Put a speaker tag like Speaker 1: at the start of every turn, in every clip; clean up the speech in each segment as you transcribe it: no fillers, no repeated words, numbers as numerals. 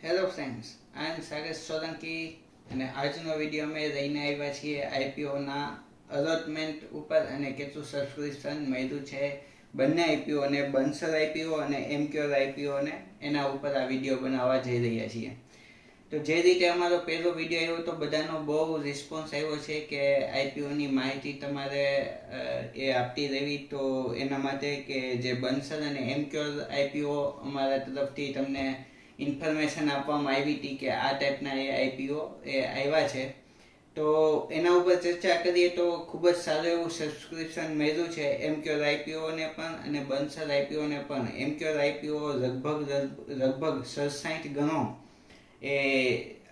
Speaker 1: Hello friends, આઈ એમ સાગર સોલંકી અને આજનો video અમે લઈને આવ્યા છીએ આઈપીઓના અલોટમેન્ટ ઉપર અને કેટલું સબસ્ક્રિપ્શન મળ્યું છે બંને આઈપીઓને, બંસલ આઈપીઓ અને એમક્યોર આઈપીઓને. એના ઉપર આ વિડીયો બનાવવા જઈ રહ્યા છીએ. તો જે રીતે અમારો પહેલો વિડીયો આવ્યો તો બધાનો બહુ રિસ્પોન્સ આવ્યો છે કે આઈપીઓની માહિતી તમારે એ આપતી રહેવી. તો એના માટે કે જે બંસલ અને એમક્યોર આઈપીઓ અમારા તરફથી તમને ઇન્ફોર્મેશન આપવામાં આવી હતી કે આ ટાઈપના એ આઈપીઓ એ આવ્યા છે. તો એના ઉપર ચર્ચા કરીએ તો ખૂબ જ સારું એવું સબસ્ક્રિપ્શન મળ્યું છે એમક્યોર આઈપીઓને પણ અને બંસલ આઈપીઓને પણ. એમક્યોર આઈપીઓ લગભગ 67 ગણો એ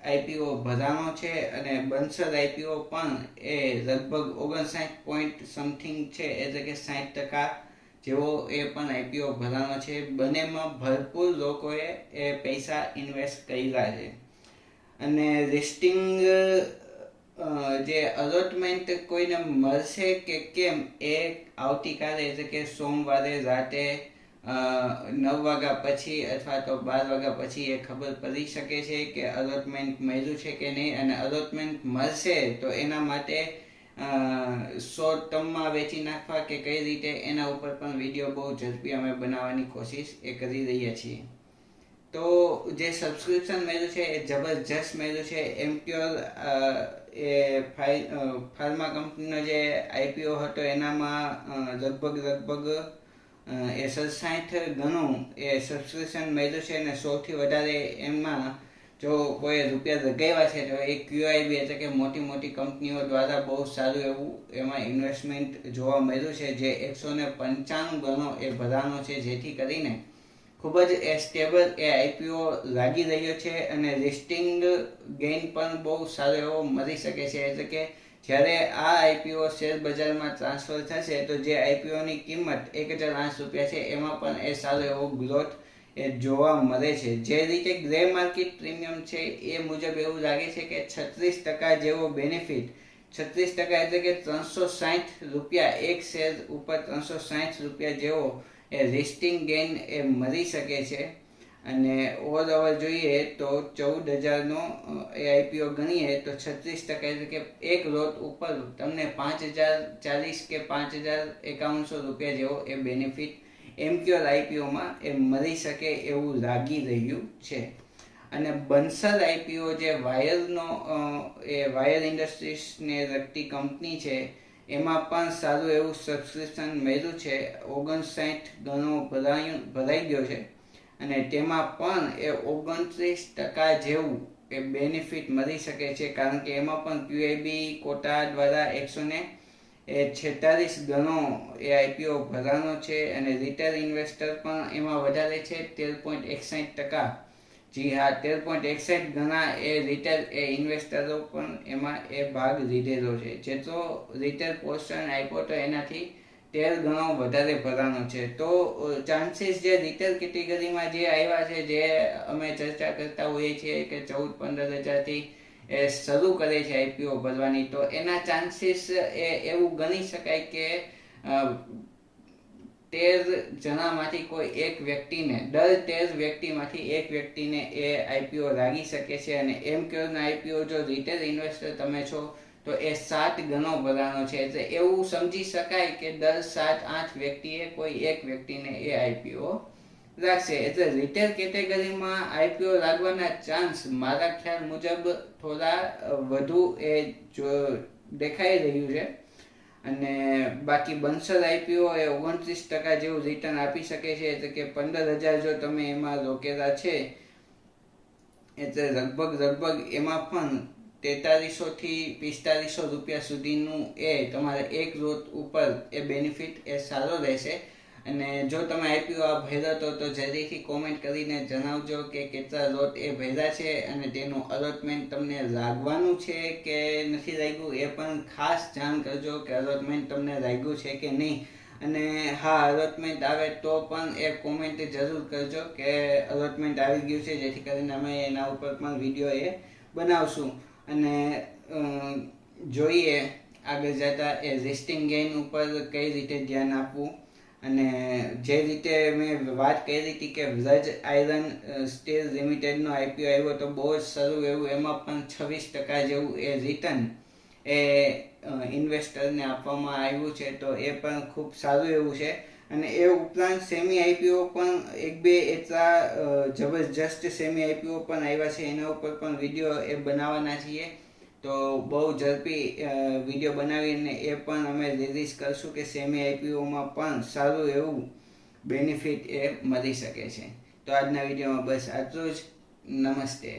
Speaker 1: આઈપીઓ ભરાણો છે અને બંસલ આઈપીઓ પણ એ લગભગ 59 પોઈન્ટ સમથિંગ છે, એટલે કે 60% જેવો એ પણ આઈપીઓ ભરાનો છે. બંનેમાં ભરપૂર લોકોએ એ પૈસા ઇન્વેસ્ટ કરેલા છે. અને લિસ્ટિંગ જે અલોટમેન્ટ કોઈને મળશે કે કેમ એ આવતીકાલે એટલે કે સોમવારે રાતે 9 વાગ્યા પછી અથવા તો 12 વાગ્યા પછી એ ખબર પડી શકે છે કે અલોટમેન્ટ મળ્યું છે કે નહીં. અને અલોટમેન્ટ મળશે તો એના માટે શોર્ટ ટર્મમાં વેચી નાખવા કે કઈ રીતે એના ઉપર પણ વિડીયો બહુ ઝડપી અમે બનાવવાની કોશિશ એ કરી રહ્યા છીએ. તો જે સબસ્ક્રિપ્શન મળ્યું છે એ જબરજસ્ત મળ્યું છે. એમક્યોર એ ફાર્મા કંપનીનો જે આઈપીઓ હતો એનામાં લગભગ એ 67 ગણું એ સબસ્ક્રિપ્શન મળ્યું છે. અને સૌથી વધારે એમાં જો કોઈ રૂપિયા લગાવ્યા છે તો એ ક્યુઆઈબી એટલે કે મોટી કંપનીઓ દ્વારા બહુ સારું એવું એમાં ઇન્વેસ્ટમેન્ટ જોવા મળ્યું છે, જે 195 ગણો એ ભરાનો છે, જેથી કરીને ખૂબ જ એ સ્ટેબલ એ આઈપીઓ લાગી રહ્યો છે. અને લિસ્ટિંગ ગેઇન પણ બહુ સારો એવો મળી શકે છે. એટલે કે જ્યારે આ આઈપીઓ શેર બજારમાં ટ્રાન્સફર થશે તો જે આઈપીઓની કિંમત 1008 રૂપિયા છે એમાં પણ એ સારો એવો ગ્રોથ એ જોવા મળે છે. જે રીતે ગ્રે માર્કેટ પ્રીમિયમ છે એ મુજબ એવું લાગે છે કે 36% જેવો બેનિફિટ, 36% એટલે કે 360 રૂપિયા એક શેર ઉપર 360 રૂપિયા જેવો એ લિસ્ટિંગ ગેઇન એ મળી શકે છે. અને ઓવરઓલ જોઈએ તો 14,000નો એ આઈપીઓ ગણીએ તો 36% એટલે કે એક લોટ ઉપર તમને 5,040 કે 5,5100 રૂપિયા જેવો એ બેનિફિટ એમક્યોર આઈપીઓમાં એ મળી શકે એવું લાગી રહ્યું છે. અને બંસલ આઈપીઓ જે વાયર ઇન્ડસ્ટ્રીઝને લગતી કંપની છે એમાં પણ સારું એવું સબસ્ક્રિપ્શન મળ્યું છે. 59 ગણો ભરાઈ ગયો છે અને તેમાં પણ એ 29% જેવું એ બેનિફિટ મળી શકે છે. કારણ કે એમાં પણ ક્યુઆઈબી કોટા દ્વારા 146 ગણો એ આઈપીઓ ભરાનો છે. અને રિટેલ ઇન્વેસ્ટર પણ એમાં વધારે છે, 13.61%. જી હા, 13.61 ગણા એ રિટેલ એ ઇન્વેસ્ટરો પણ એમાં એ ભાગ લીધેલો છે. જેટલો રિટેલ પોર્શન આપ્યો તો એનાથી 13 ગણો વધારે ભરાનો છે. તો ચાન્સીસ જે રિટેલ કેટેગરીમાં જે આવ્યા છે, જે અમે ચર્ચા કરતા હોઈએ છીએ કે 14-15 હજારથી એ શરૂ કરે છે આઈપીઓ ભરવાની, તો એના ચાન્સીસ એવું ગણી શકાય કે 13 જણામાંથી કોઈ એક વ્યક્તિને, દર 13 વ્યક્તિમાંથી એક વ્યક્તિને એ આઈપીઓ લાગી શકે છે. અને એમક્યોરના આઈપીઓ જો રિટેલ ઇન્વેસ્ટર તમે છો તો એ 7 ગણો ભરાનો છે. એટલે એવું સમજી શકાય કે દર 7-8 વ્યક્તિએ કોઈ એક વ્યક્તિને એ આઈપીઓ લાગશે. એટલે રિટેલ કેટેગરીમાં આઈપીઓ લાગવાના ચાન્સ મારા ખ્યાલ મુજબ થોડા વધુ એ દેખાઈ રહ્યું છે. અને બાકી બંસલ આઈપીઓ એ 29% જેવું રિટર્ન આપી શકે છે. એટલે કે 15,000 જો તમે એમાં રોકેલા છે એટલે લગભગ એમાં પણ 4300 થી 4500 રૂપિયા સુધીનું એ તમારે એક લોટ ઉપર એ બેનિફિટ એ સારો રહેશે. અને જો તમે આઈપીઓ આ ભર્યા તો જલ્દીથી કોમેન્ટ કરીને જણાવજો કે કેટલા લોટ એ ભર્યા છે અને તેનું અલોટમેન્ટ તમને લાગવાનું છે કે નથી લાગ્યું. એ પણ ખાસ જાણ કરજો કે અલોટમેન્ટ તમને લાગ્યું છે કે નહીં. અને હા, અલોટમેન્ટ આવે તો પણ એ કોમેન્ટ જરૂર કરજો કે અલોટમેન્ટ આવી ગયું છે, જેથી કરીને અમે એના ઉપર પણ વિડીયો એ બનાવશું. અને જોઈએ આગળ જતા એ લિસ્ટિંગ ગેઇન ઉપર કઈ રીતે ધ્યાન આપવું અને જે રીતે મેં વાત કરી હતી કે વ્રજ આયરન સ્ટીલ લિમિટેડનો આઈપીઓ આવ્યો તો બહુ જ સારું એવું, એમાં પણ 26% જેવું એ રિટર્ન એ ઇન્વેસ્ટરને આપવામાં આવ્યું છે, તો એ પણ ખૂબ સારું એવું છે. અને એ ઉપરાંત સેમી આઈપીઓ પણ એક બે એટલા જબરજસ્ત સેમી આઈપીઓ પણ આવ્યા છે, એના ઉપર પણ વિડીયો એ બનાવવાના છીએ. તો બહુ ઝડપી વિડીયો બનાવીને એ પણ અમે રિલીઝ કરશું કે સેમી આઈપીઓમાં પણ સારું એવું બેનિફિટ એ મળી શકે છે. તો આજના વિડીયોમાં બસ આટલું જ. નમસ્તે.